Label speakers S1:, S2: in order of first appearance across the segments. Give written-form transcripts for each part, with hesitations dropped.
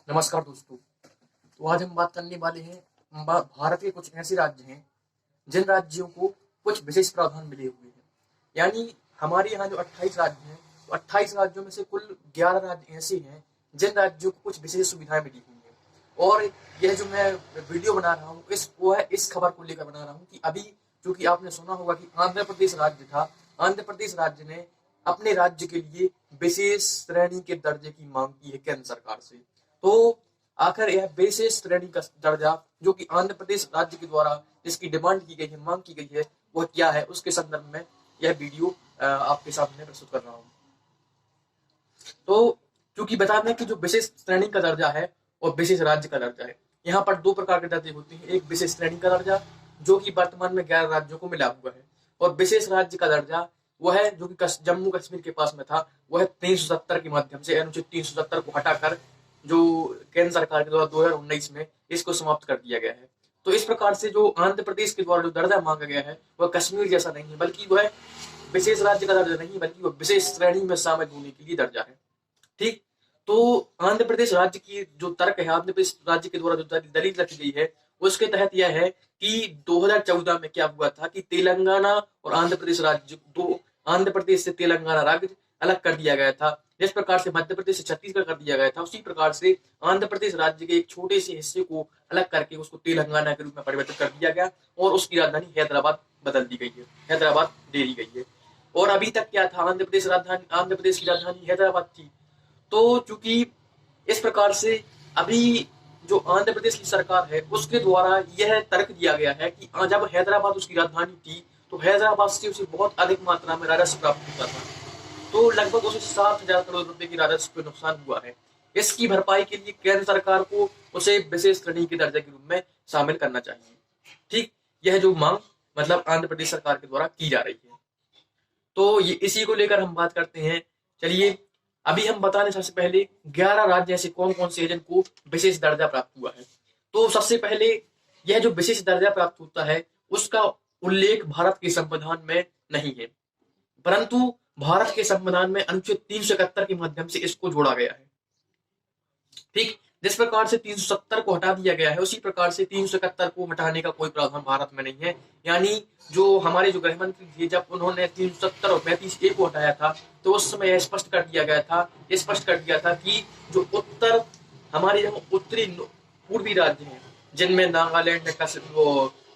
S1: नमस्कार दोस्तों। तो आज हम बात करने वाले हैं भारत के कुछ ऐसे राज्य हैं जिन राज्यों को कुछ विशेष प्रावधान मिले हुए हैं। यानी हमारे यहाँ जो 28 राज्य हैं, तो 28 राज्यों में से कुल 11 राज्य ऐसे हैं जिन राज्यों को कुछ विशेष सुविधाएं मिली हुई हैं। और यह जो मैं वीडियो बना रहा हूँ इस खबर को लेकर बना रहा हूँ कि अभी क्योंकि आपने सुना होगा कि आंध्र प्रदेश राज्य था, आंध्र प्रदेश राज्य ने अपने राज्य के लिए विशेष श्रेणी के दर्जे की मांग की है केंद्र सरकार से। तो आखिर यह विशेष श्रेणी का दर्जा जो कि आंध्र प्रदेश राज्य के द्वारा जिसकी डिमांड की गई है, मांग की गई है, वह क्या है, उसके संदर्भ में यह वीडियो आपके सामने प्रस्तुत कर रहा हूँ। तो क्योंकि बता दें कि जो विशेष श्रेणी का दर्जा है और विशेष राज्य का दर्जा है, यहाँ पर दो प्रकार के दर्जे होते हैं। एक विशेष श्रेणी का दर्जा जो कि वर्तमान में 11 राज्यों को मिला हुआ है, और विशेष राज्य का दर्जा वह है जो कि जम्मू कश्मीर के पास में था, वह 370 के माध्यम से अनुच्छेद 370 को हटाकर जो केंद्र सरकार के द्वारा 2019 में इसको समाप्त कर दिया गया है। तो इस प्रकार से जो आंध्र प्रदेश के द्वारा जो दर्जा मांगा गया है वह कश्मीर जैसा नहीं है, बल्कि वह विशेष राज्य का दर्जा नहीं, बल्कि वह विशेष श्रेणी में शामिल होने के लिए दर्जा है। ठीक। तो आंध्र प्रदेश राज्य की जो तर्क है, आंध्र प्रदेश राज्य के द्वारा जो दलील रखी गई है, उसके तहत यह है कि 2014 में क्या हुआ था कि तेलंगाना और आंध्र प्रदेश राज्य दो, आंध्र प्रदेश से तेलंगाना राज्य अलग कर दिया गया था। जिस प्रकार से मध्य प्रदेश से छत्तीसगढ़ कर दिया गया था, उसी प्रकार से आंध्र प्रदेश राज्य के एक छोटे से हिस्से को अलग करके उसको तेलंगाना के रूप में परिवर्तित कर दिया गया और उसकी राजधानी हैदराबाद बदल दी गई है, हैदराबाद दे दी गई है। और अभी तक क्या था, आंध्र प्रदेश की राजधानी हैदराबाद थी। तो चूंकि इस प्रकार से अभी जो आंध्र प्रदेश की सरकार है उसके द्वारा यह तर्क दिया गया है कि जब हैदराबाद उसकी राजधानी थी तो हैदराबाद से उसे बहुत अधिक मात्रा में राजस्व प्राप्त होता था। तो लगभग उसे 7,000 करोड़ रुपए की राजस्व पे नुकसान हुआ है। इसकी भरपाई के लिए केंद्र सरकार को उसे विशेष श्रेणी के दर्जे के रूप में शामिल करना चाहिए। ठीक, यह जो मांग मतलब आंध्र प्रदेश सरकार के द्वारा की जा रही है। तो ये इसी को लेकर हम बात करते हैं। चलिए, अभी हम बताने सबसे पहले 11 राज्य ऐसे कौन कौन से हैं जिनको विशेष दर्जा प्राप्त हुआ है। तो सबसे पहले यह जो विशेष दर्जा प्राप्त होता है उसका उल्लेख भारत के संविधान में नहीं है, परंतु भारत के संविधान में अनुच्छेद 371 के माध्यम से इसको जोड़ा गया है। ठीक, जिस प्रकार से 370 को हटा दिया गया है उसी प्रकार से 371 को हटाने का कोई प्रावधान भारत में नहीं है। यानी जो हमारे जो गृह मंत्री थे, जब उन्होंने 370 और 35A को हटाया था तो उस समय यह स्पष्ट कर दिया गया था, कि जो उत्तर हमारे जो उत्तरी पूर्वी राज्य हैं जिनमें नागालैंड,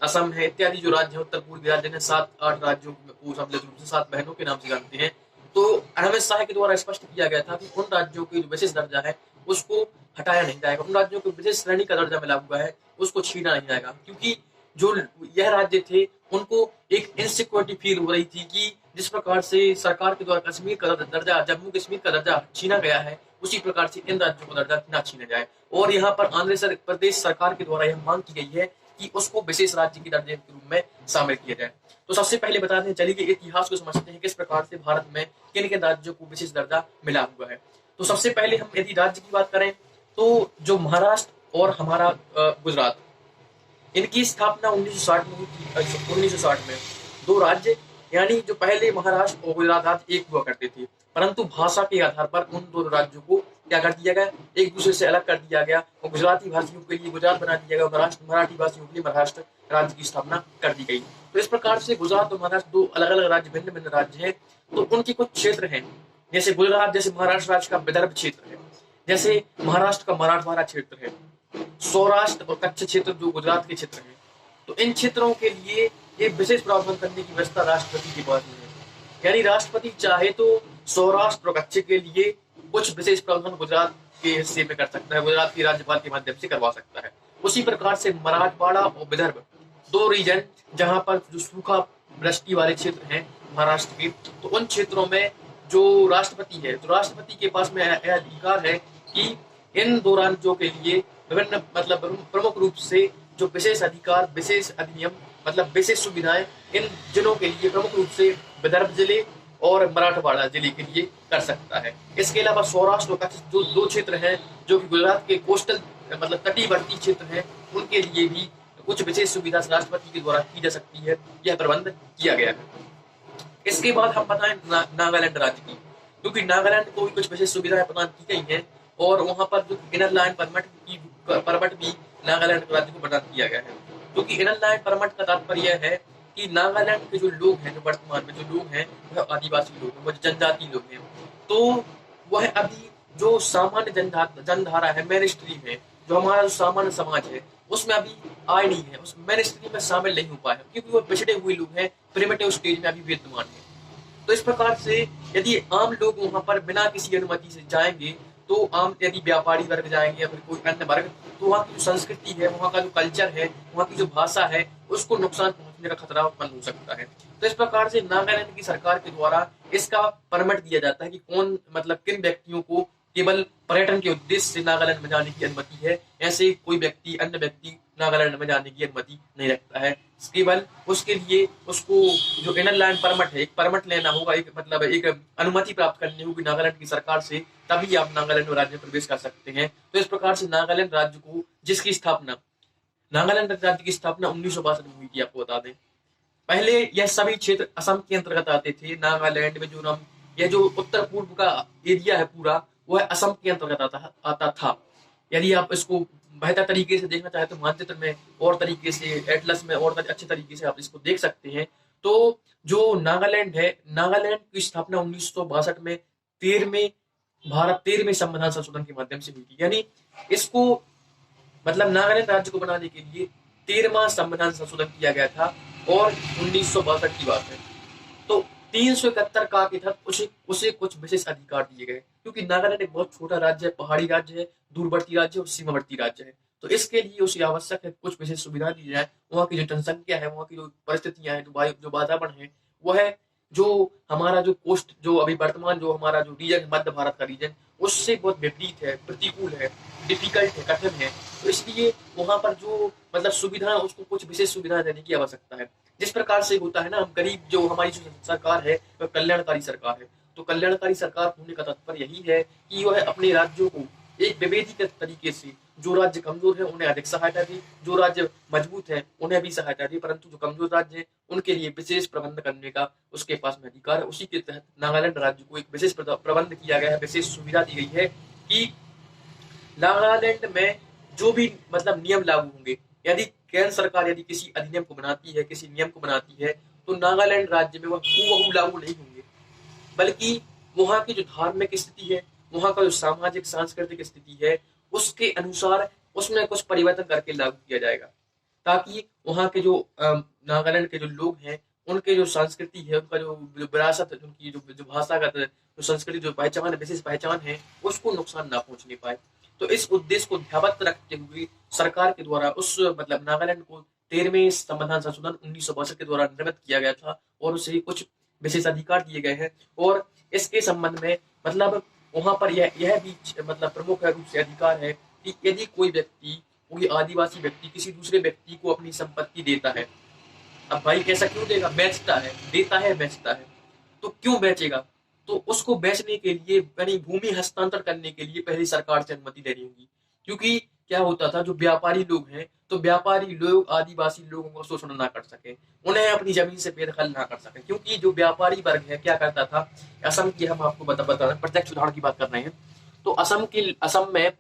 S1: असम है इत्यादि जो राज्य है, उत्तर पूर्वी राज्य ने 7-8 राज्यों को सम्मिलित रूप से 7 बहनों के नाम से जानते हैं। तो अहमद शाह के द्वारा स्पष्ट किया गया था कि उन राज्यों की जो विशेष दर्जा है उसको हटाया नहीं जाएगा, उन राज्यों को विशेष श्रेणी का दर्जा मिला हुआ है उसको छीना नहीं जाएगा, क्योंकि जो यह राज्य थे उनको एक इनसिक्योरिटी फील हो रही थी कि जिस प्रकार से सरकार के द्वारा कश्मीर का दर्जा, जम्मू कश्मीर का दर्जा छीना गया है, उसी प्रकार से इन राज्यों का दर्जा ना छीना जाए। और यहाँ पर आंध्र प्रदेश सरकार के द्वारा यह मांग की गई है कि उसको विशेष राज्य के दर्जे के रूप में शामिल किया जाए। तो सबसे पहले बता दें, चलिए इतिहास को समझते हैं किस प्रकार से भारत में किन किन राज्यों को विशेष दर्जा मिला हुआ है। तो सबसे पहले हम यदि राज्य की बात करें तो जो महाराष्ट्र और हमारा गुजरात, इनकी स्थापना 1960 में हुई थी। 1960 में दो राज्य यानी जो पहले महाराष्ट्र और गुजरात राज्य एक हुआ करते थे, परंतु भाषा के आधार पर उन दोनों राज्यों को क्या कर दिया गया, एक दूसरे से अलग कर दिया गया और गुजराती भाषियों के लिए गुजरात बना दिया गया, मराठी भाषियों के लिए महाराष्ट्र राज्य की स्थापना कर दी गई। तो इस प्रकार से गुजरात और महाराष्ट्र दो अलग अलग राज्य, भिन्न भिन्न राज्य हैं। तो उनके कुछ क्षेत्र हैं, जैसे गुजरात, जैसे महाराष्ट्र राज्य का विदर्भ क्षेत्र है, जैसे महाराष्ट्र का मराठवाड़ा क्षेत्र है, सौराष्ट्र और कच्छ क्षेत्र जो गुजरात के क्षेत्र है। तो इन क्षेत्रों के लिए एक विशेष प्रावधान करने की व्यवस्था राष्ट्रपति के पास है। यानी राष्ट्रपति चाहे तो सौराष्ट्र और कच्छ के लिए कुछ विशेष प्रावधान गुजरात के हिस्से में कर सकता है, गुजरात के राज्यपाल के माध्यम से करवा सकता है। उसी प्रकार से मराठवाड़ा और विदर्भ दो रीजन जहां पर जो सूखा वृष्टि वाले क्षेत्र हैं महाराष्ट्र के, तो उन क्षेत्रों में जो राष्ट्रपति है, तो राष्ट्रपति के पास में अधिकार है कि इन दो राज्यों के लिए विभिन्न मतलब प्रमुख रूप से जो विशेष अधिकार, विशेष अधिनियम मतलब विशेष सुविधाएं इन जिलों के लिए प्रमुख रूप से विदर्भ जिले और मराठवाड़ा जिले के लिए कर सकता है। इसके अलावा सौराष्ट्र और कच्छ जो दो क्षेत्र हैं जो कि गुजरात के कोस्टल मतलब तटीवर्ती क्षेत्र हैं, उनके लिए भी कुछ विशेष सुविधा राष्ट्रपति के द्वारा की जा सकती है, यह प्रबंध किया गया है। इसके बाद हम बताएं नागालैंड राज्य की, क्योंकि नागालैंड को भी कुछ विशेष सुविधाएं प्रदान की गई हैं। और वहां पर जो इनर लाइन परमिट भी नागालैंड राज्य को प्रदान किया गया है। क्योंकि इनर लाइन परमिट का तात्पर्य है कि नागालैंड के जो लोग हैं, जो वर्तमान में जो लोग हैं, वह आदिवासी लोग हैं, वह जनजाति लोग हैं। तो वह अभी जो सामान्य जनधारा है, मेन स्ट्रीम है, जो हमारा जो सामान्य समाज है, उसमें अभी आए नहीं है, उस मेन स्ट्रीम में शामिल नहीं हो पाए, क्योंकि वो पिछड़े हुए लोग हैं, प्रिमिटिव स्टेज में अभी विद्यमान है। तो इस प्रकार से यदि आम लोग वहां पर बिना किसी अनुमति से जाएंगे, तो आम यदि व्यापारी वर्ग जाएंगे या फिर कोई अन्य वर्ग, तो वहाँ की जो संस्कृति है, वहाँ का जो कल्चर है, वहाँ की जो भाषा है, उसको नुकसान पहुंचने का खतरा उत्पन्न हो सकता है। तो इस प्रकार से नागालैंड की सरकार के द्वारा इसका परमिट दिया जाता है कि कौन मतलब किन व्यक्तियों को केवल पर्यटन के उद्देश्य से नागालैंड में जाने की अनुमति है, ऐसे कोई व्यक्ति अन्य व्यक्ति नागालैंड में जाने की अनुमति नहीं रखता है। केवल उसके लिए उसको जो इनर लैंड परमिट है, एक परमिट लेना होगा, एक मतलब एक अनुमति प्राप्त करनी होगी नागालैंड की सरकार से, तभी आप नागालैंड राज्य में प्रवेश कर सकते हैं। तो इस प्रकार से नागालैंड राज्य को, जिसकी स्थापना नागालैंड राज्य की स्थापना 1962 में हुई थी, आपको बता दें। पहले यह सभी क्षेत्र असम के अंतर्गत आते थे। नागालैंड, मिजोरम, यह जो उत्तर पूर्व का एरिया है पूरा, वह असम के अंतर्गत आता था। यदि आप इसको बेहतर तरीके से देखना चाहे तो मानचित्र में और तरीके से, एटलस में और अच्छे तरीके से आप इसको देख सकते हैं। तो जो नागालैंड है, नागालैंड की स्थापना 1962 में 13वें संविधान संशोधन के माध्यम से हुई थी। यानी इसको मतलब नागालैंड राज्य को बनाने के लिए 13वां संविधान संशोधन किया गया था और 1962 की बात है। तो 371 का के तहत उसे कुछ विशेष अधिकार दिए गए, क्योंकि नागालैंड एक बहुत छोटा राज्य है, पहाड़ी राज्य है, दूरवर्ती राज्य और सीमावर्ती राज्य है। तो इसके लिए उसे आवश्यक है कुछ विशेष सुविधा दी जाए। वहाँ की जो जनसंख्या है, वहाँ की जो परिस्थितियां हैं, जो वातावरण है, वह जो हमारा जो कोस्ट, जो अभी वर्तमान जो हमारा जो रीजन है, मध्य भारत का रीजन, उससे बहुत विपरीत है, प्रतिकूल है, डिफिकल्ट है, कठिन है। तो इसलिए वहां पर जो मतलब सुविधा, उसको कुछ विशेष सुविधा देने की आवश्यकता है। जिस प्रकार से होता है ना, हम गरीब, जो हमारी जो सरकार है वह कल्याणकारी सरकार है। तो कल्याणकारी सरकार होने का तात्पर्य यही है कि वह अपने राज्यों को एक विवेकीकृत तरीके से, जो राज्य कमजोर है उन्हें अधिक सहायता दी, जो राज्य मजबूत है उन्हें भी सहायता दी, परंतु जो कमजोर राज्य है उनके लिए विशेष प्रबंध करने का उसके पास में अधिकार है। उसी के तहत नागालैंड राज्य को एक विशेष प्रबंध किया गया है, विशेष सुविधा दी गई है कि नागालैंड में जो भी मतलब नियम लागू होंगे, यदि केंद्र सरकार यदि किसी अधिनियम को बनाती है, किसी नियम को बनाती है, तो नागालैंड राज्य में वह हूबहू लागू नहीं होंगे, बल्कि वहां की जो धार्मिक स्थिति है, वहां का जो सामाजिक सांस्कृतिक स्थिति है, उसके अनुसार उसमें कुछ परिवर्तन करके लागू किया जाएगा, ताकि वहां के जो नागालैंड के जो लोग हैं, उनके जो संस्कृति है, उनका जो विरासत, उनकी जो भाषागत जो संस्कृति, जो पहचान, विशेष पहचान है, उसको नुकसान ना पहुंचने पाए। तो इस उद्देश्य को ध्यावत रखते हुए सरकार के द्वारा उस मतलब नागालैंड को 13वें संविधान संशोधन 1962 के द्वारा निर्मित किया गया था और उसे कुछ विशेष अधिकार दिए गए हैं। और इसके संबंध में मतलब वहां पर यह भी मतलब प्रमुख रूप से अधिकार है कि यदि कोई व्यक्ति, कोई आदिवासी व्यक्ति किसी दूसरे व्यक्ति को अपनी संपत्ति देता है, अब भाई कैसा क्यों देगा, बेचता है, देता है, बेचता है, तो क्यों बेचेगा, तो उसको बेचने के लिए यानी भूमि हस्तांतरण करने के लिए पहले सरकार से अनुमति लेनी होगी। क्योंकि क्या होता था, जो व्यापारी लोग हैं, तो व्यापारी लोग आदिवासी लोगों को शोषण ना कर सके, उन्हें अपनी जमीन से बेदखल ना कर सके। क्योंकि जो व्यापारी वर्ग है क्या करता था, असम की हम आपको बता रहे हैं, प्रत्यक्ष उदाहरण की बात कर रहे हैं। तो असम में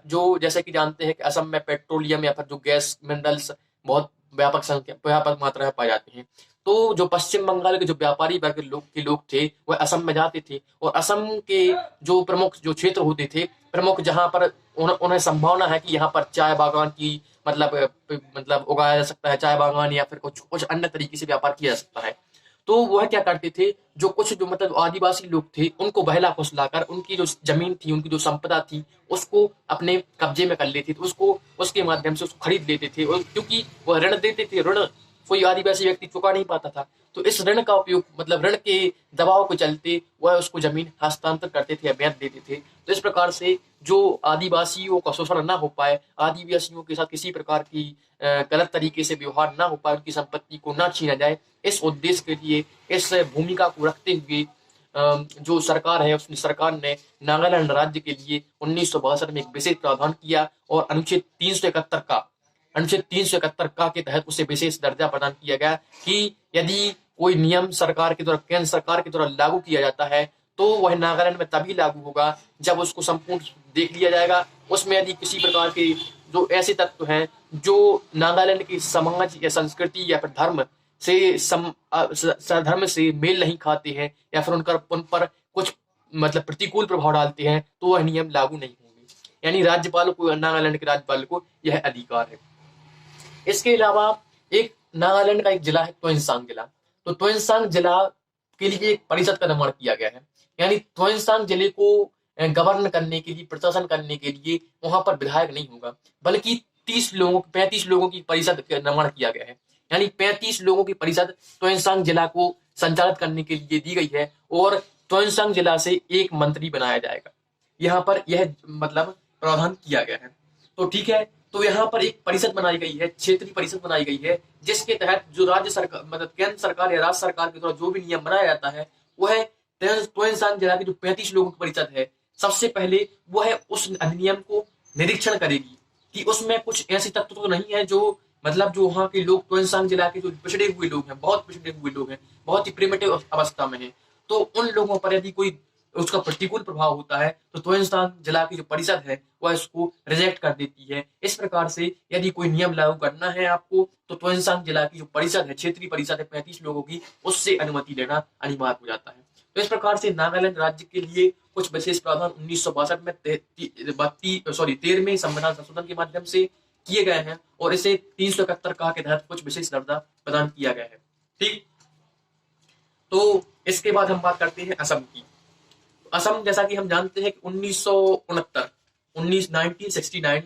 S1: जो जैसे कि जानते हैं कि असम में पेट्रोलियम या फिर जो गैस मिनरल्स बहुत व्यापक मात्रा में पाए जाते हैं। तो जो पश्चिम बंगाल के जो व्यापारी वर्ग के लोग थे, वह असम में जाते थे और असम के जो प्रमुख जो क्षेत्र होते थे, प्रमुख जहां पर उन्हें संभावना है कि यहाँ पर चाय बागान की मतलब उगाया जा सकता है, चाय बागान या फिर कुछ अन्य तरीके से व्यापार किया जा सकता है। तो वह क्या करते थे, जो मतलब आदिवासी लोग थे, उनको बहला फुसलाकर उनकी जो जमीन थी, उनकी जो संपदा थी, उसको अपने कब्जे में कर लेते थे, उसको उसके माध्यम से उसको खरीद लेते थे। और क्योंकि वह ऋण देते थे, ऋण कोई आदिवासी व्यक्ति चुका नहीं पाता था, तो इस ऋण का उपयोग मतलब ऋण के दबाव के चलते वह उसको जमीन हस्तांतर करते थे या बेच देते थे। तो इस प्रकार से जो आदिवासियों का शोषण ना हो पाए, आदिवासियों के साथ किसी प्रकार की गलत तरीके से व्यवहार ना हो पाए, उनकी संपत्ति को ना छीना जाए, इस उद्देश्य के लिए, इस भूमिका को रखते हुए जो सरकार है, उस सरकार ने नागालैंड राज्य के लिए 1962 में एक विशेष प्रावधान किया और अनुच्छेद 371 का के तहत उसे विशेष दर्जा प्रदान किया गया कि यदि कोई नियम सरकार के द्वारा, केंद्र सरकार के द्वारा लागू किया जाता है, तो वह नागालैंड में तभी लागू होगा जब उसको संपूर्ण देख लिया जाएगा। उसमें यदि किसी प्रकार के जो ऐसे तत्व हैं जो नागालैंड की समाज या संस्कृति या फिर धर्म से धर्म से मेल नहीं खाते हैं या फिर उन पर कुछ मतलब प्रतिकूल प्रभाव डालते हैं, तो वह नियम लागू नहीं होंगे। यानी राज्यपाल को, नागालैंड के राज्यपाल को यह अधिकार है। इसके अलावा एक नागालैंड का एक जिला है त्वोइनसांग जिला। तो त्वोइनसांग जिला के लिए एक परिषद का निर्माण किया गया है। यानी त्वोइनसांग जिले को गवर्न करने के लिए, प्रशासन करने के लिए वहां पर विधायक नहीं होगा, बल्कि 35 लोगों की परिषद का निर्माण किया गया है। यानी 35 लोगों की परिषद त्वोइनसांग जिला को संचालित करने के लिए दी गई है और त्वोइनसांग जिला से एक मंत्री बनाया जाएगा। यहाँ पर यह मतलब प्रावधान किया गया है। तो ठीक है, तो यहाँ पर एक परिषद बनाई गई है, क्षेत्रीय परिषद बनाई गई है, जिसके तहत जो राज्य सरकार मतलब केंद्र सरकार या राज्य सरकार के द्वारा जो भी नियम बनाया जाता है वह त्वोइनसांग जिला की जो 35 लोगों की परिषद है, सबसे पहले वह उस अधिनियम को निरीक्षण करेगी कि उसमें कुछ ऐसे तत्व तो नहीं है जो मतलब जो वहाँ के लोग, त्वोइनसांग जिला के जो पिछड़े हुए लोग हैं, बहुत पिछड़े हुए लोग हैं, बहुत ही प्रिमिटिव अवस्था में है, तो उन लोगों पर यदि कोई उसका प्रतिकूल प्रभाव होता है तो त्वोइनसांग जिला की जो परिषद है वह इसको रिजेक्ट कर देती है। इस प्रकार से यदि कोई नियम लागू करना है आपको तो त्वोइनसांग जिला की जो परिषद है, क्षेत्रीय परिषद है 35 लोगों की, उससे अनुमति लेना अनिवार्य हो जाता है। तो इस प्रकार से नागालैंड राज्य के लिए कुछ विशेष प्रावधान 1962 में 13वें संविधान संशोधन के माध्यम से किए गए हैं और इसे 371 का के तहत कुछ विशेष दर्जा प्रदान किया गया है। ठीक, तो इसके बाद हम बात करते हैं असम की। असम जैसा कि हम जानते हैं कि 1969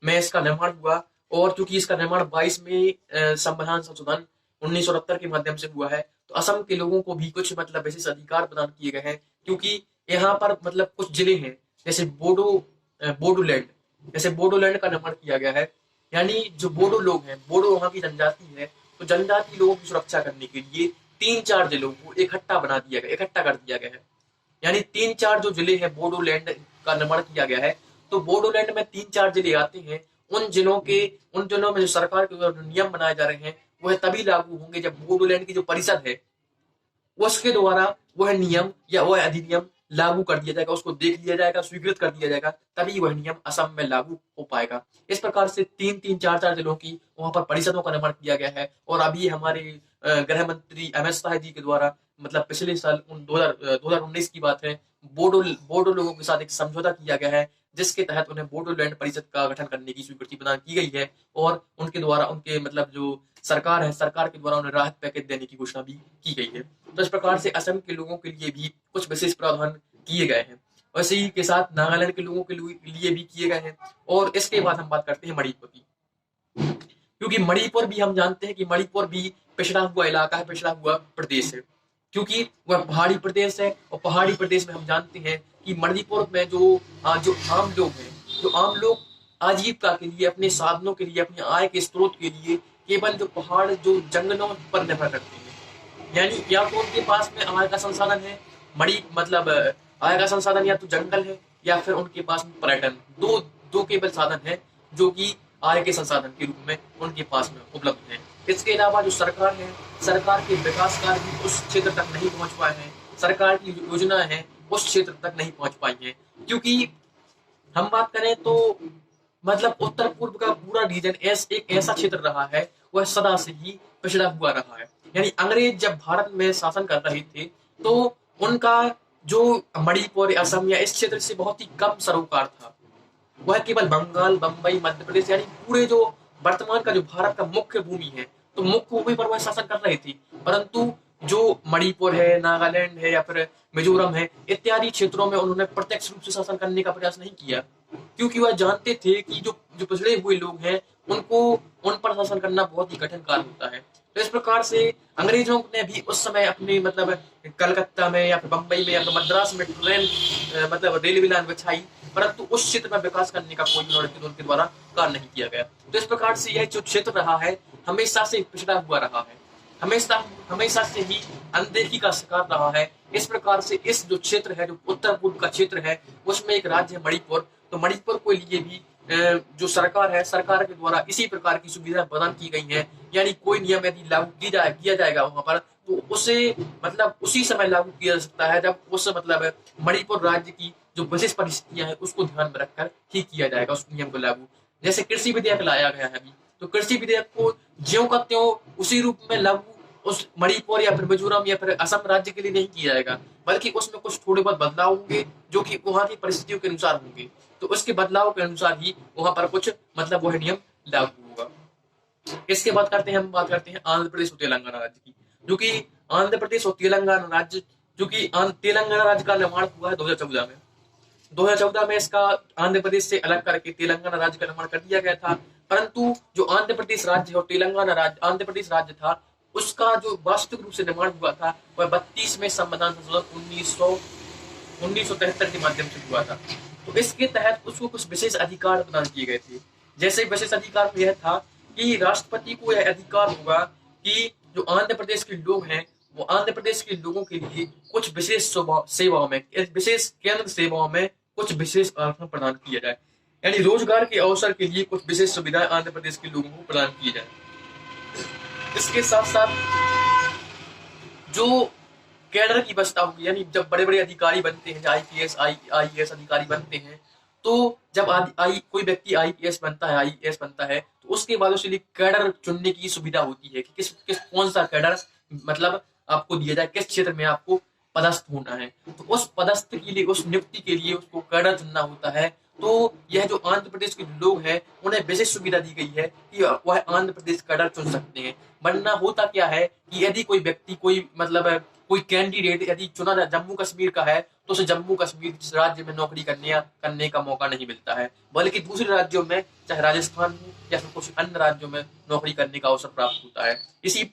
S1: में इसका निर्माण हुआ और क्योंकि इसका निर्माण 22वें संविधान संशोधन 1969 के माध्यम से हुआ है, तो असम के लोगों को भी कुछ मतलब विशेष अधिकार प्रदान किए गए हैं, क्योंकि यहाँ पर मतलब कुछ जिले हैं जैसे बोडोलैंड का निर्माण किया गया है। यानी जो बोडो लोग हैं, बोडो वहाँ की जनजाति है, तो जनजाति लोगों की सुरक्षा करने के लिए 3-4 जिलों को इकट्ठा कर दिया गया है। यानी 3-4 जो जिले हैं बोडोलैंड का निर्माण किया गया है, तो बोडोलैंड में 3-4 जिले आते हैं। उन जिलों में जो सरकार के नियम बनाए जा रहे हैं वह तभी लागू होंगे जब बोडोलैंड की जो परिषद है उसके द्वारा वह नियम या वह अधिनियम लागू कर दिया जाएगा, उसको देख लिया जाएगा, स्वीकृत कर दिया जाएगा, तभी वह नियम असम में लागू हो पाएगा। इस प्रकार से 3-4 जिलों की वहां पर परिषदों का निर्माण किया गया है और अभी हमारे गृह मंत्री अमित शाह जी के द्वारा मतलब पिछले साल 2019 की बात है, बोडो लोगों के साथ एक समझौता किया गया है जिसके तहत उन्हें बोडोलैंड परिषद का गठन करने की स्वीकृति प्रदान की गई है और उनके द्वारा उनके मतलब जो सरकार है, सरकार के द्वारा उन्हें राहत पैकेज देने की घोषणा भी की गई है। तो इस प्रकार से असम के लोगों के लिए भी कुछ विशेष प्रावधान किए गए हैं, वैसे ही के साथ नागालैंड के लोगों के लिए भी किए गए हैं। और इसके बाद हम बात करते हैं मणिपुर की, क्योंकि मणिपुर भी हम जानते हैं कि मणिपुर भी पिछड़ा हुआ इलाका है, पिछड़ा हुआ प्रदेश है, क्योंकि वह पहाड़ी प्रदेश है और पहाड़ी प्रदेश में हम जानते हैं कि मणिपुर में जो आम लोग आजीविका के लिए, अपने साधनों के लिए, अपने आय के स्रोत के लिए केवल जो पहाड़, जो जंगलों पर निर्भर करते हैं। यानी या तो उनके पास में आय का संसाधन है, आय का संसाधन या तो जंगल है या फिर उनके पास में पर्यटन, दो केवल साधन है जो कि आय के संसाधन के रूप में उनके पास में उपलब्ध है। इसके अलावा जो सरकार है, सरकार के विकास कार्य भी उस क्षेत्र तक नहीं पहुंच पाए हैं, सरकार की योजना है उस क्षेत्र तक नहीं पहुंच पाई है, क्योंकि हम बात करें तो मतलब उत्तर पूर्व का पूरा रीजन एक ऐसा क्षेत्र रहा है, वह सदा से ही पिछड़ा हुआ रहा है। यानी अंग्रेज जब भारत में शासन कर रहे थे तो उनका जो मणिपुर, असम या इस क्षेत्र से बहुत ही कम सरोकार था, वह केवल बंगाल, बंबई, मध्य प्रदेश यानी पूरे जो वर्तमान का जो भारत का मुख्य भूमि है, तो मुख्य भूमि पर वह शासन कर रही थी। परंतु जो मणिपुर है, नागालैंड है या फिर मिजोरम है, इत्यादि क्षेत्रों में उन्होंने प्रत्यक्ष रूप से शासन करने का प्रयास नहीं किया, क्योंकि वह जानते थे कि जो पिछड़े हुए लोग हैं उनको उन पर शासन करना बहुत ही कठिन कार्य होता है। तो इस प्रकार से अंग्रेजों ने भी उस समय अपने मतलब कलकत्ता में या फिर बंबई में या फिर मद्रास में ट्रेन मतलब रेलवे लाइन बिछाई, परंतु उस क्षेत्र में विकास करने का कोई उनके द्वारा कार्य नहीं किया गया। तो इस प्रकार से यह जो क्षेत्र रहा है हमेशा से पिछड़ा हुआ रहा है, हमेशा से ही अनदेखी का शिकार रहा है। इस प्रकार से इस जो क्षेत्र है, जो उत्तर पूर्व का क्षेत्र है, उसमें एक राज्य है मणिपुर। तो मणिपुर को लिए भी जो सरकार है, सरकार के द्वारा इसी प्रकार की सुविधा प्रदान की गई है। यानी कोई नियम यदि लागू किया जाएगा वहां पर, तो उसे मतलब उसी समय लागू किया जा सकता है जब उस मतलब मणिपुर राज्य की जो विशेष परिस्थितियां हैं उसको ध्यान में रखकर ही किया जाएगा उस नियम को लागू। जैसे कृषि विधेयक लाया गया है अभी, तो कृषि विधेयक को ज्यों का त्यों उसी रूप में लागू उस मणिपुर या फिर मिजोरम या फिर असम राज्य के लिए नहीं किया जाएगा, बल्कि उसमें कुछ थोड़े बहुत बदलाव होंगे जो कि वहां की परिस्थितियों के अनुसार होंगे। तो उसके बदलाव के अनुसार ही वहां पर कुछ मतलब वह नियम लागू होगा। इसके बाद करते हैं हम बात करते हैं आंध्र प्रदेश और तेलंगाना राज्य की, जो कि आंध्र प्रदेश और तेलंगाना राज्य, जो कि तेलंगाना राज्य का निर्माण हुआ है 2014 में। 2014 में इसका आंध्र प्रदेश से अलग करके तेलंगाना राज्य का निर्माण कर दिया गया था। परंतु जो आंध्र प्रदेश राज्य और तेलंगाना राज्य आंध्र प्रदेश राज्य था, उसका जो वास्तविक रूप से निर्माण हुआ था वह 32वें संविधान संशोधन 1973 के माध्यम से हुआ था। तो इसके तहत उसको कुछ विशेष अधिकार प्रदान किए गए थे। जैसे विशेष अधिकार में यह था कि राष्ट्रपति को यह अधिकार होगा कि जो आंध्र प्रदेश के लोग हैं वो आंध्र प्रदेश के लोगों के लिए कुछ विशेष सेवाओं में, विशेष केंद्र सेवाओं में कुछ विशेष आरक्षण प्रदान किया जाए, यानी रोजगार के अवसर के लिए कुछ विशेष सुविधाएं आंध्र प्रदेश के लोगों को प्रदान की जाए। इसके साथ साथ जो कैडर की व्यवस्था होगी, यानी जब बड़े बड़े अधिकारी बनते हैं, आईपीएस आईएएस अधिकारी बनते हैं, तो जब कोई व्यक्ति आईपीएस बनता है, आईएएस बनता है, तो उसके बाद उसके लिए कैडर चुनने की सुविधा होती है कि कौन सा कैडर मतलब आपको दिया जाए, किस क्षेत्र में आपको पदस्थ होना है। तो उस पदस्थ के लिए, उस नियुक्ति के लिए उसको कैडर चुनना होता है। तो यह जो आंध्र प्रदेश के लोग हैं उन्हें विशेष सुविधा दी गई है कि वह आंध्र प्रदेश कैडर चुन सकते हैं। वरना होता क्या है कि यदि कोई व्यक्ति कोई कैंडिडेट यदि चुना जम्मू कश्मीर का है तो उसे जम्मू कश्मीर राज्य में नौकरी करने का मौका नहीं मिलता है, बल्कि दूसरे राज्यों में, चाहे राजस्थान हो या फिर कुछ अन्य राज्यों में नौकरी करने का अवसर प्राप्त होता है। इसी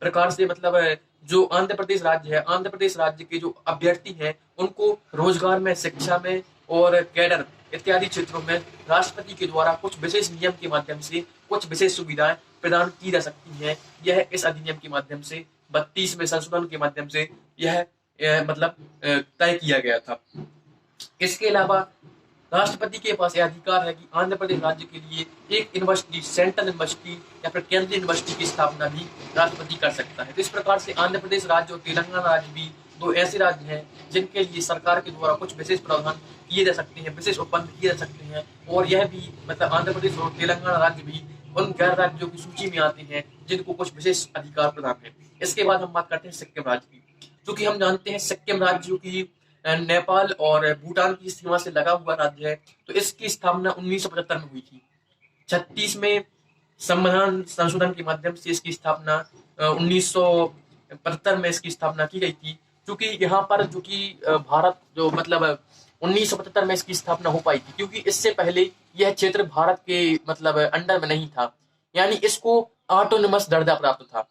S1: प्रकार से मतलब जो आंध्र प्रदेश राज्य है, आंध्र प्रदेश राज्य के जो अभ्यर्थी हैं उनको रोजगार में, शिक्षा में और कैडर इत्यादि क्षेत्रों में राष्ट्रपति के द्वारा कुछ विशेष नियम के माध्यम से कुछ विशेष सुविधाएं प्रदान की जा सकती हैं। यह इस अधिनियम के माध्यम से 32वें संशोधन के माध्यम से यह तय किया गया था। इसके अलावा राष्ट्रपति के पास यह अधिकार है कि आंध्र प्रदेश राज्य के लिए एक यूनिवर्सिटी, सेंट्रल यूनिवर्सिटी या फिर केंद्रीय यूनिवर्सिटी की स्थापना भी राष्ट्रपति कर सकता है। तो इस प्रकार से आंध्र प्रदेश राज्य और तेलंगाना राज्य भी दो ऐसे राज्य हैं जिनके लिए सरकार के द्वारा कुछ विशेष प्रावधान किए जा सकते हैं, विशेष उपबंध किए जा सकते हैं। और यह भी मतलब आंध्र प्रदेश और तेलंगाना राज्य भी उन गैर राज्यों की सूची में आते हैं जिनको कुछ विशेष अधिकार प्रदान है। इसके बाद हम बात करते हैं सिक्किम राज्य की, जो कि हम जानते हैं सिक्किम राज्य की नेपाल और भूटान की सीमा से लगा हुआ राज्य है। तो इसकी स्थापना 1975 में हुई थी। 36वें संविधान संशोधन के माध्यम से इसकी स्थापना 1975 में इसकी स्थापना की गई थी। क्योंकि यहाँ पर जो कि भारत जो मतलब 1975 में इसकी स्थापना हो पाई थी, क्योंकि इससे पहले यह क्षेत्र भारत के मतलब अंडर में नहीं था, यानी इसको ऑटोनोमस दर्जा प्राप्त था।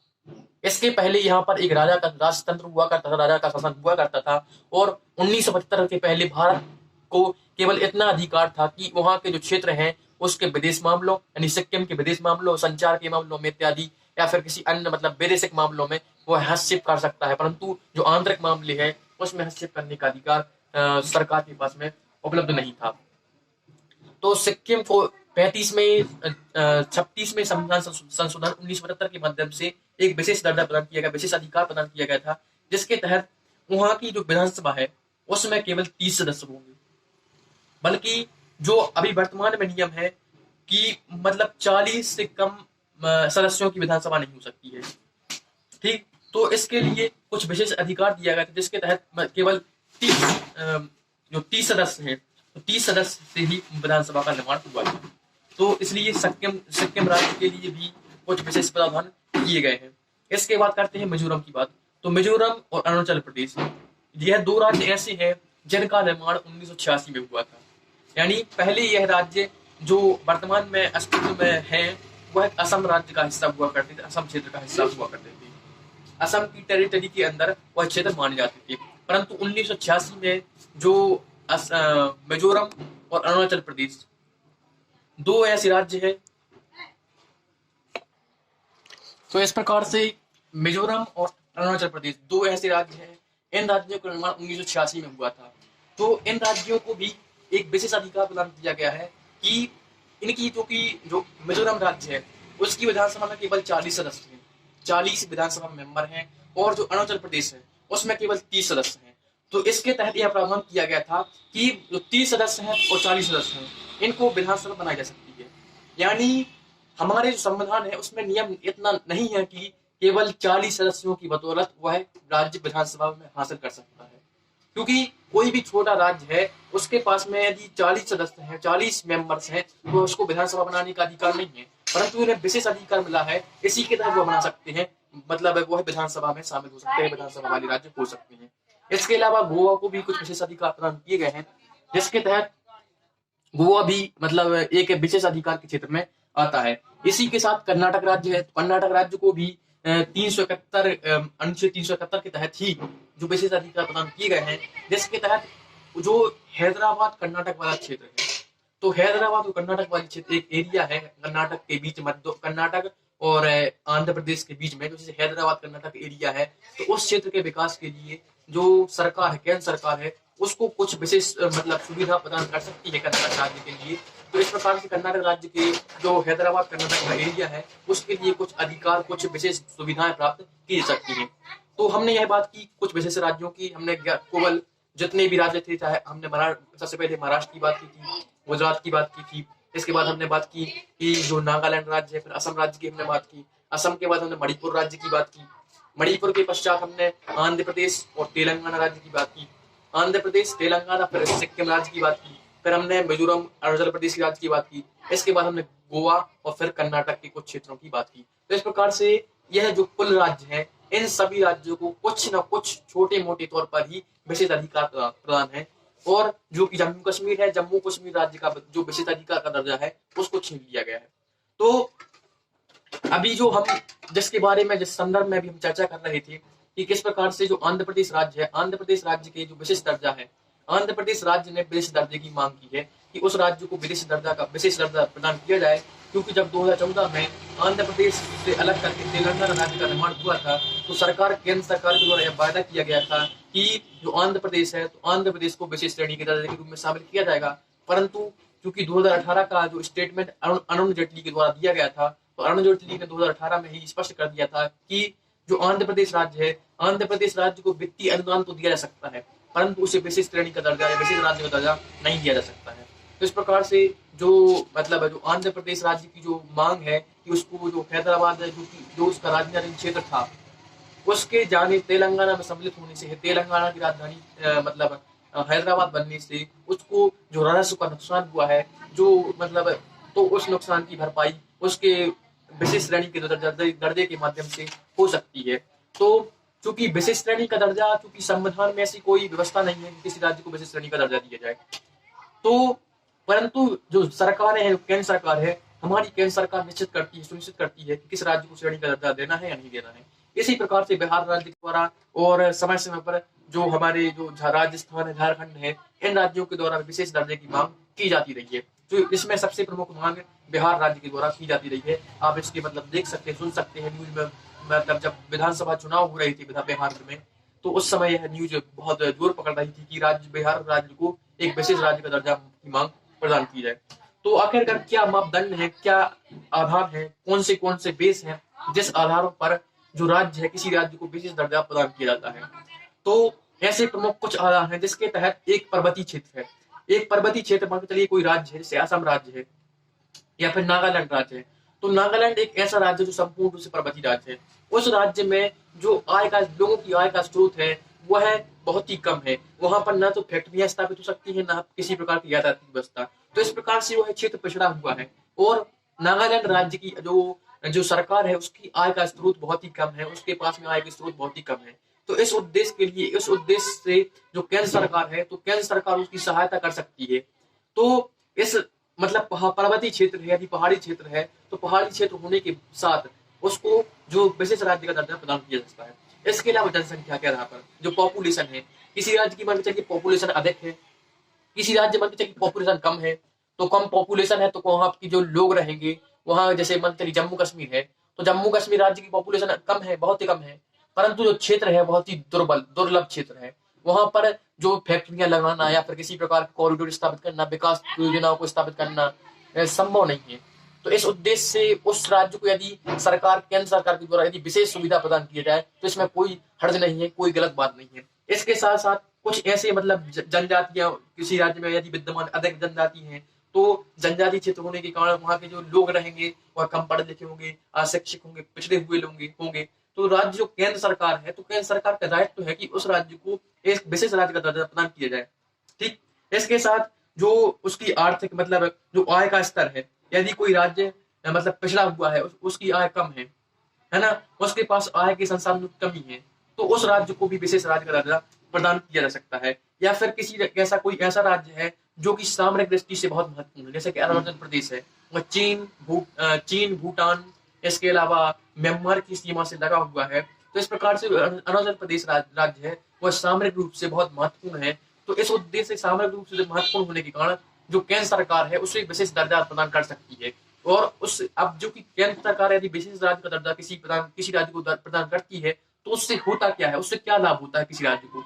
S1: इसके पहले यहाँ पर एक राजा का राजतंत्र हुआ करता था, राजा का शासन हुआ करता था। और 1975 के पहले भारत को केवल इतना अधिकार था कि वहाँ के जो क्षेत्र हैं उसके विदेश मामलों, यानी सिक्किम के विदेश मामलों, संचार के मामलों में इत्यादि, या फिर किसी अन्य मतलब वैदेशिक मामलों में वह हस्तक्षेप कर सकता है। परंतु जो आंतरिक मामले हैं उसमें हस्तक्षेप करने का अधिकार सरकार के पास में उपलब्ध नहीं था। तो सिक्किम को 36वें संविधान संशोधन 1975 के माध्यम से एक विशेष दर्जा प्रदान किया गया, विशेष अधिकार प्रदान किया गया था, जिसके तहत वहां की जो विधानसभा है उसमें केवल 30 सदस्य होंगे। बल्कि जो अभी वर्तमान में नियम है कि मतलब 40 से कम सदस्यों की विधानसभा नहीं हो सकती है। ठीक, तो इसके लिए कुछ विशेष अधिकार दिया गया था, जिसके तहत केवल 30 सदस्य हैं, तो 30 सदस्य से ही विधानसभा का निर्माण हुआ है। तो इसलिए सिक्किम राज्य के लिए भी कुछ विशेष प्रावधान किए गए हैं। इसके बाद करते हैं मिजोरम की बात। तो मिजोरम और अरुणाचल प्रदेश, यह दो राज्य ऐसे हैं जिनका निर्माण 1986 में हुआ था। यानी पहले यह राज्य जो वर्तमान में अस्तित्व में है वह असम राज्य का हिस्सा हुआ करते थे, असम क्षेत्र का हिस्सा हुआ करते थे। असम की टेरिटरी के अंदर वह क्षेत्र माने जाते थे। परंतु 1986 में जो मिजोरम और अरुणाचल प्रदेश दो ऐसे राज्य हैं। तो इस प्रकार से मिजोरम और अरुणाचल प्रदेश दो ऐसे राज्य हैं, इन राज्यों का निर्माण 1986 में हुआ था। तो इन राज्यों को भी एक विशेष अधिकार प्रदान किया गया है कि इनकी जो मिजोरम राज्य है उसकी विधानसभा में केवल 40 सदस्य हैं। 40 विधानसभा मेंबर हैं और जो अरुणाचल प्रदेश है उसमें केवल 30 सदस्य हैं। तो इसके तहत यह प्रावधान किया गया था कि जो 30 सदस्य हैं और 40 सदस्य हैं इनको विधानसभा बनाई जा सकती है। यानी हमारे जो संविधान है उसमें नियम इतना नहीं है कि केवल 40 सदस्यों की बदौलत वह राज्य विधानसभा में हासिल कर सकता है, क्योंकि कोई भी छोटा राज्य है उसके पास में यदि 40 सदस्य हैं, 40 मेंबर्स हैं, तो उसको विधानसभा बनाने का अधिकार नहीं है, परंतु इन्हें विशेष अधिकार मिला है, इसी के तहत वो बना सकते हैं, मतलब वो विधानसभा में शामिल हो सकते हैं, विधानसभा वाले राज्य हो सकते हैं। इसके अलावा गोवा को भी कुछ विशेष अधिकार प्रदान किए गए हैं, जिसके तहत गोवा भी मतलब एक विशेष अधिकार के क्षेत्र में आता है। इसी के साथ कर्नाटक राज्य है, कर्नाटक राज्य को भी 371 अनुच्छेद 371 के तहत ही जो विशेष अधिकार प्रदान किए गए हैं, जिसके तहत जो हैदराबाद कर्नाटक वाला क्षेत्र है, तो हैदराबाद और कर्नाटक वाली क्षेत्र एक एरिया है कर्नाटक के बीच में, कर्नाटक और आंध्र प्रदेश के बीच में, जो जैसे हैदराबाद कर्नाटक एरिया है, तो उस क्षेत्र के विकास के लिए जो सरकार है, केंद्र सरकार है, उसको कुछ विशेष मतलब सुविधा प्रदान कर सकती है कर्नाटक राज्य के लिए। तो इस प्रकार से कर्नाटक राज्य के जो हैदराबाद कर्नाटक का एरिया है उसके लिए कुछ अधिकार, कुछ विशेष सुविधाएं प्राप्त की जा सकती हैं। तो हमने यह बात की कुछ विशेष राज्यों की, हमने केवल जितने भी राज्य थे, चाहे हमने सबसे पहले महाराष्ट्र की बात की थी, गुजरात की बात की थी, इसके बाद हमने बात की कि जो नागालैंड राज्य है, फिर असम राज्य की हमने बात की, असम के बाद हमने मणिपुर राज्य की बात की, मणिपुर के पश्चात हमने आंध्र प्रदेश और तेलंगाना राज्य की बात की, आंध्र प्रदेश, तेलंगाना, फिर सिक्किम राज्य की बात की, फिर हमने मिजोरम अरुणाचल प्रदेश राज्य की बात की, इसके बाद हमने गोवा और फिर कर्नाटक के कुछ क्षेत्रों की बात की। तो इस प्रकार से यह जो कुल राज्य है, इन सभी राज्यों को कुछ न कुछ छोटे मोटे तौर पर ही विशेष अधिकार प्रदान है, और जो कि जम्मू कश्मीर है, जम्मू कश्मीर राज्य का जो विशेष अधिकार का दर्जा है उसको छीन लिया गया है। तो अभी जो हम जिसके बारे में, जिस संदर्भ में भी हम चर्चा कर रहे थे कि किस प्रकार से जो आंध्र प्रदेश राज्य है, आंध्र प्रदेश राज्य के जो विशेष दर्जा है, आंध्र प्रदेश राज्य ने विशेष दर्जे की मांग की है कि उस राज्य को विशेष दर्जा प्रदान किया जाए, क्योंकि जब 2014 में आंध्र प्रदेश से अलग करके तेलंगाना राज्य का निर्माण हुआ था, तो केंद्र सरकार के द्वारा यह वायदा किया गया था कि जो आंध्र प्रदेश है, तो आंध्र प्रदेश को विशेष श्रेणी के दर्जे के रूप में शामिल किया जाएगा। परंतु क्योंकि 2018 का जो स्टेटमेंट अरुण जेटली के द्वारा दिया गया था, तो अरुण जेटली ने 2018 में ही स्पष्ट कर दिया था कि जो आंध्र प्रदेश राज्य है, आंध्र प्रदेश राज्य को वित्तीय अनुदान तो दिया जा सकता है, परंतु उसे विशेष श्रेणी का दर्जा या विशेष राज्य का दर्जा नहीं दिया जा सकता है। तो इस प्रकार से जो मतलब जो आंध्र प्रदेश राज्य की जो मांग है कि उसको जो हैदराबाद है, जो उसका राजधानी क्षेत्र था, उसके जाने तेलंगाना में सम्मिलित होने से, तेलंगाना की राजधानी मतलब हैदराबाद बनने से उसको जो राजस्व का नुकसान हुआ है, जो मतलब तो उस नुकसान की भरपाई उसके विशेष श्रेणी के दर्जे के माध्यम से हो सकती है। तो चूंकि विशेष श्रेणी का दर्जा, चूंकि संविधान में ऐसी कोई व्यवस्था नहीं है कि किसी राज्य को विशेष श्रेणी का दर्जा दिया जाए, तो परंतु जो सरकार है, केंद्र सरकार है, हमारी केंद्र सरकार सुनिश्चित करती है कि किस राज्य को श्रेणी का दर्जा देना है या नहीं देना है। इसी प्रकार से बिहार राज्य द्वारा और समय समय पर जो हमारे जो राजस्थान है, झारखंड है, इन राज्यों के द्वारा विशेष दर्जे की मांग की जाती रही है। तो इसमें सबसे प्रमुख मांग बिहार राज्य के द्वारा की जाती रही है। आप इसके मतलब देख सकते हैं, सुन सकते हैं न्यूज में, मतलब जब विधानसभा चुनाव हो रही थी बिहार में, तो उस समय यह न्यूज बहुत जोर पकड़ रही थी कि बिहार राज्य को एक विशेष राज्य का दर्जा की मांग प्रदान की जाए। तो आखिरकार क्या मापदंड है, क्या आधार है, कौन से बेस हैं जिस आधारों पर जो राज्य है, किसी राज्य को विशेष दर्जा प्रदान किया जाता है। तो ऐसे प्रमुख कुछ आधार हैं जिसके तहत एक पर्वतीय क्षेत्र है, एक पर्वतीय क्षेत्र मान के चलिए कोई राज्य है, जैसे असम राज्य है या फिर नागालैंड राज्य है, तो नागालैंड एक ऐसा राज्य जो संपूर्ण रूप से पर्वतीय राज्य है। उस राज्य में जो लोगों की आय का स्रोत है वह बहुत ही कम है, वहां पर न तो फैक्ट्रियां स्थापित हो सकती है, न किसी प्रकार की यातायात की व्यवस्था। तो इस प्रकार से वह क्षेत्र पिछड़ा हुआ है, और नागालैंड राज्य की जो सरकार है उसकी आय का स्रोत बहुत ही कम है, उसके पास में आय के स्रोत बहुत ही कम है। तो इस उद्देश्य के लिए, इस उद्देश्य से जो केंद्र सरकार है, तो केंद्र सरकार उसकी सहायता कर सकती है। तो इस मतलब पर्वतीय क्षेत्र है, यदि पहाड़ी क्षेत्र है, तो पहाड़ी क्षेत्र होने के साथ उसको जो विशेष राज्य का दर्जा प्रदान किया जा सकता है। इसके अलावा जनसंख्या के आधार पर जो पॉपुलेशन है, किसी राज्य की मान के चलिए पॉपुलेशन अधिक है, किसी राज्य मान के चलिए पॉपुलेशन कम है, तो कम पॉपुलेशन है तो वहां की जो लोग रहेंगे, वहां जैसे मान चलिए जम्मू कश्मीर है, तो जम्मू कश्मीर राज्य की पॉपुलेशन कम है, बहुत ही कम है, परंतु जो क्षेत्र है बहुत ही दुर्लभ क्षेत्र है, वहां पर जो फैक्ट्रियां लगाना या फिर किसी प्रकार के कॉरिडोर स्थापित करना, विकास योजनाओं को स्थापित करना संभव नहीं है। तो इस उद्देश्य से उस राज्य को यदि सरकार, केंद्र सरकार के द्वारा यदि विशेष सुविधा प्रदान की जाए तो इसमें कोई हर्ज नहीं है, कोई गलत बात नहीं है। इसके साथ साथ कुछ ऐसे मतलब जनजातियां किसी राज्य में यदि विद्यमान अधिक जनजाति हैं, तो जनजाति क्षेत्र होने के कारण वहां के जो लोग रहेंगे वह कम पढ़े लिखे होंगे, अशिक्षित होंगे, पिछड़े हुए होंगे। तो राज्य जो केंद्र सरकार है, तो केंद्र सरकार का दायित्व है कि उस राज्य को एक विशेष राज्य का दर्जा प्रदान किया जाए। ठीक, इसके साथ जो उसकी आर्थिक मतलब जो आय का स्तर है, यदि कोई राज्य मतलब पिछड़ा हुआ है, उसकी आय कम है ना, उसके पास आय के संसाधन की कमी है, तो उस राज्य को भी विशेष राज्य का दर्जा प्रदान किया जा सकता है। या फिर कोई ऐसा राज्य है जो कि सामरिक दृष्टि से बहुत महत्वपूर्ण है, जैसे कि अरुणाचल प्रदेश है, वह चीन, भूटान, इसके अलावा म्यांमार की सीमा से लगा हुआ है। तो इस प्रकार से अरुणाचल प्रदेश राज्य है वह सामरिक रूप से बहुत महत्वपूर्ण है। तो इस उद्देश्य से सामरिक रूप से महत्वपूर्ण होने के कारण जो केंद्र सरकार है उसे विशेष दर्जा प्रदान कर सकती है। और उस अब जो कि केंद्र सरकार यदि विशेष राज्य का दर्जा किसी राज्य को प्रदान करती है, तो उससे होता क्या है, उससे क्या लाभ होता है किसी राज्य को,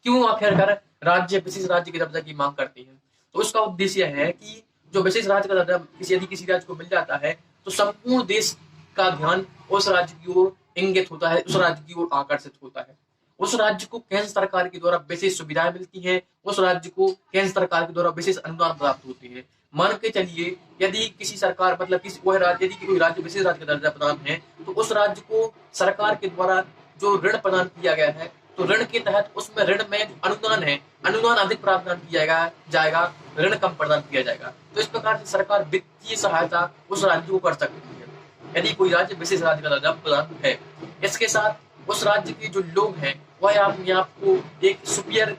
S1: क्यों आखिरकार राज्य विशेष राज्य के दर्जा की मांग करते हैं। तो उसका उद्देश्य है कि जो विशेष राज्य का दर्जा यदि किसी राज्य को मिल जाता है, तो संपूर्ण देश का ध्यान उस राज्य की ओर इंगित होता है, उस राज्य की ओर आकर्षित होता है। उस राज्य को केंद्र सरकार के द्वारा विशेष सुविधाएं मिलती हैं, उस राज्य को केंद्र सरकार के द्वारा विशेष अनुदान प्राप्त होते हैं। मान के चलिए यदि किसी सरकार मतलब यदि कोई राज्य विशेष राज्य का दर्जा प्रदान है, तो उस राज्य को सरकार के द्वारा जो ऋण प्रदान किया गया है, तो ऋण के तहत उसमें ऋण में अनुदान है, अनुदान अधिक प्रदान किया जाएगा, ऋण कम प्रदान किया जाएगा। तो इस प्रकार से सरकार वित्तीय सहायता उस राज्य को कर सकती है यदि कोई राज्य विशेष राज्य का दर्जा प्रदान है। इसके साथ उस राज्य के जो लोग हैं वह अपने आप को एक सुपीरियर,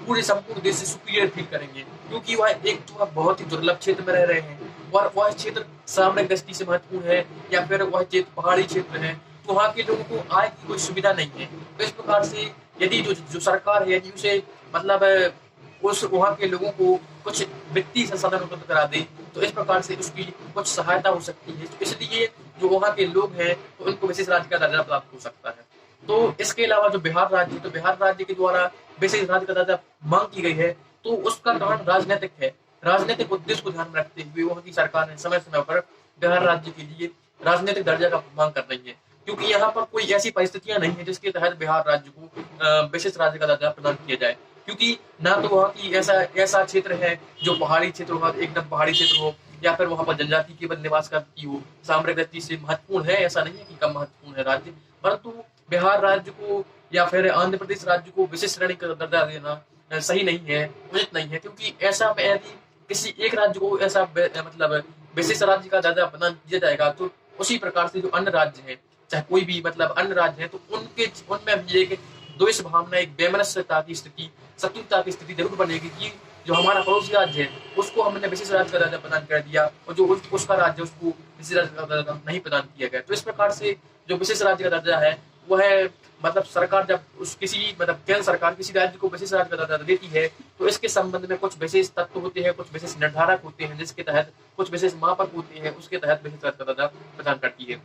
S1: पूरे संपूर्ण देश से सुपीरियर फील करेंगे, क्योंकि वह एक तो बहुत ही दुर्लभ क्षेत्र में रह रहे हैं और वह क्षेत्र सामरिक दृष्टि से महत्वपूर्ण है, या फिर वह क्षेत्र पहाड़ी क्षेत्र है, तो वहाँ के लोगों को आय की कोई सुविधा नहीं है। तो इस प्रकार से यदि जो सरकार है यदि उसे मतलब उस वहाँ के लोगों को कुछ वित्तीय संसाधन उपलब्ध करा दे, तो इस प्रकार से उसकी कुछ सहायता हो सकती है। इसलिए जो वहाँ के लोग हैं तो उनको विशेष राज्य का दर्जा प्राप्त हो सकता है। तो इसके अलावा जो बिहार राज्य, तो बिहार राज्य के द्वारा विशेष राज्य का दर्जा मांग की गई है, तो उसका कारण राजनीतिक है। राजनीतिक उद्देश्य को ध्यान में रखते हुए वहाँ की सरकार ने समय समय पर बिहार राज्य के लिए राजनीतिक दर्जा का मांग कर रही है, क्योंकि यहाँ पर कोई ऐसी परिस्थितियां नहीं है जिसके तहत बिहार राज्य को विशेष राज्य का दर्जा प्रदान किया जाए। क्योंकि ना तो वहाँ की ऐसा क्षेत्र है जो पहाड़ी क्षेत्र हो, एकदम पहाड़ी क्षेत्र हो, या फिर वहाँ पर जनजाति केवल निवास करती हो। सामरिक दृष्टि से महत्वपूर्ण है, ऐसा नहीं है कि कम महत्वपूर्ण है राज्य, परंतु बिहार राज्य को या फिर आंध्र प्रदेश राज्य को विशेष श्रेणी का दर्जा देना सही नहीं है, उचित नहीं है। क्योंकि ऐसा यदि किसी एक राज्य को ऐसा मतलब विशेष राज्य का दर्जा प्रदान किया जाएगा, तो उसी प्रकार से जो अन्य राज्य है, चाहे कोई भी मतलब अन्य राज्य है, तो उनमें भी एक द्वेष भावना, एक वैमनस्यता की स्थिति, शत्रुता की स्थिति जरूर बनेगी कि जो हमारा पड़ोसी राज्य है उसको हमने विशेष राज्य का दर्जा प्रदान कर दिया और जो उसका राज्य उसको विशेष राज्य का दर्जा नहीं प्रदान किया गया। तो इस प्रकार से जो विशेष राज्य का दर्जा है वह मतलब सरकार जब किसी मतलब केंद्र सरकार किसी राज्य को विशेष राज्य का दर्जा देती है, तो इसके संबंध में कुछ विशेष तत्व होते हैं, कुछ विशेष निर्धारक होते हैं, जिसके तहत कुछ विशेष मापक होते हैं, उसके तहत विशेष राज्य का दर्जा प्रदान करती है।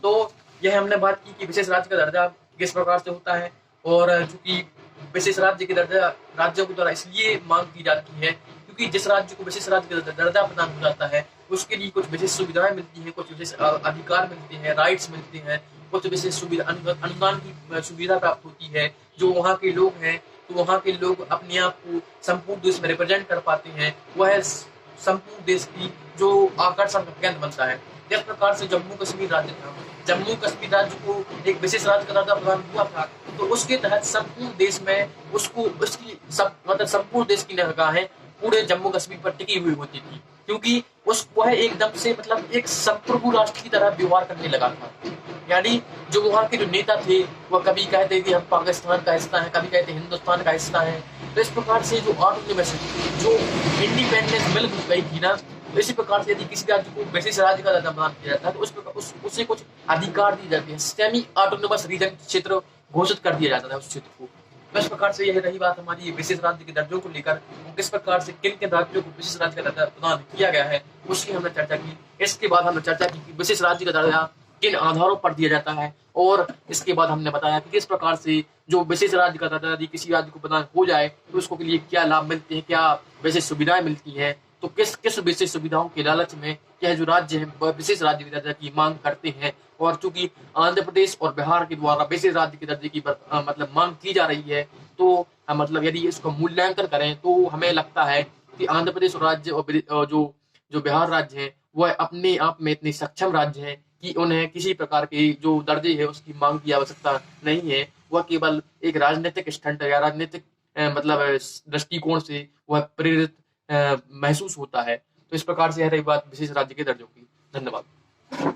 S1: तो यह हमने बात की कि विशेष राज्य का दर्जा किस प्रकार से होता है, और चूंकि विशेष राज्य के दर्जा राज्यों के द्वारा इसलिए मांग की जाती है क्योंकि जिस राज्य को विशेष राज्य का दर्जा प्रदान हो जाता है उसके लिए कुछ विशेष सुविधाएं मिलती हैं, कुछ विशेष अधिकार मिलते हैं, राइट्स मिलते हैं, कुछ विशेष सुविधा अनुदान की सुविधा प्राप्त होती है। जो वहाँ के लोग हैं तो वहाँ के लोग अपने आप को संपूर्ण देश में रिप्रेजेंट कर पाते हैं, वह संपूर्ण देश की जो आकर्षण का केंद्र बनता है। जिस प्रकार से जम्मू कश्मीर राज्य था, जम्मू कश्मीर राज्य को एक विशेष राज्य का दर्जा प्रदान हुआ था, तो उसके तहत संपूर्ण देश में उसकी मतलब संपूर्ण देश की निगाहें पूरे जम्मू कश्मीर पर टिकी हुई होती थी, क्योंकि वह एकदम से मतलब एक संप्रभु राष्ट्र की तरह व्यवहार करने लगा था। यानी जो वहाँ के जो नेता थे वह कभी कहते कि हम पाकिस्तान का हिस्सा है, कभी कहते हिंदुस्तान का हिस्सा है। तो इस प्रकार से जो जो इंडिपेंडेंस मिल गई थी ना, तो इसी प्रकार से यदि किसी राज्य को विशेष राज्य का दर्जा प्रदान किया जाता है तो उसे कुछ अधिकार दिए जाते हैं, सेमी ऑटोनोमस रीजन क्षेत्र घोषित कर दिया जाता है उस क्षेत्र को। तो इस प्रकार से यह रही बात हमारी विशेष राज्य के दर्जों को लेकर, किस प्रकार से किन किन राज्यों को विशेष राज्य का दर्जा प्रदान किया गया है उसकी हमने चर्चा की। इसके बाद हमने चर्चा की कि विशेष राज्य का दर्जा किन आधारों पर दिया जाता है, और इसके बाद हमने बताया कि किस प्रकार से जो विशेष राज्य का दर्जा यदि किसी राज्य को प्रदान हो जाए तो उसको के लिए क्या लाभ मिलते हैं, क्या विशेष सुविधाएं मिलती हैं। तो किस किस विशेष सुविधाओं के लालच में यह जो राज्य है वह विशेष राज्य के दर्जा की मांग करते हैं। और चूंकि आंध्र प्रदेश और बिहार के द्वारा विशेष राज्य के दर्जे की मतलब मांग की जा रही है, तो मतलब यदि इसका मूल्यांकन करें तो हमें लगता है कि आंध्र प्रदेश राज्य और जो जो बिहार राज्य है वह अपने आप में इतनी सक्षम राज्य है कि उन्हें किसी प्रकार की जो दर्जे है उसकी मांग की आवश्यकता नहीं है। वह केवल एक राजनीतिक स्टंट या राजनीतिक मतलब दृष्टिकोण से वह प्रेरित महसूस होता है। तो इस प्रकार से यह रही बात विशेष राज्य के दर्जों की। धन्यवाद।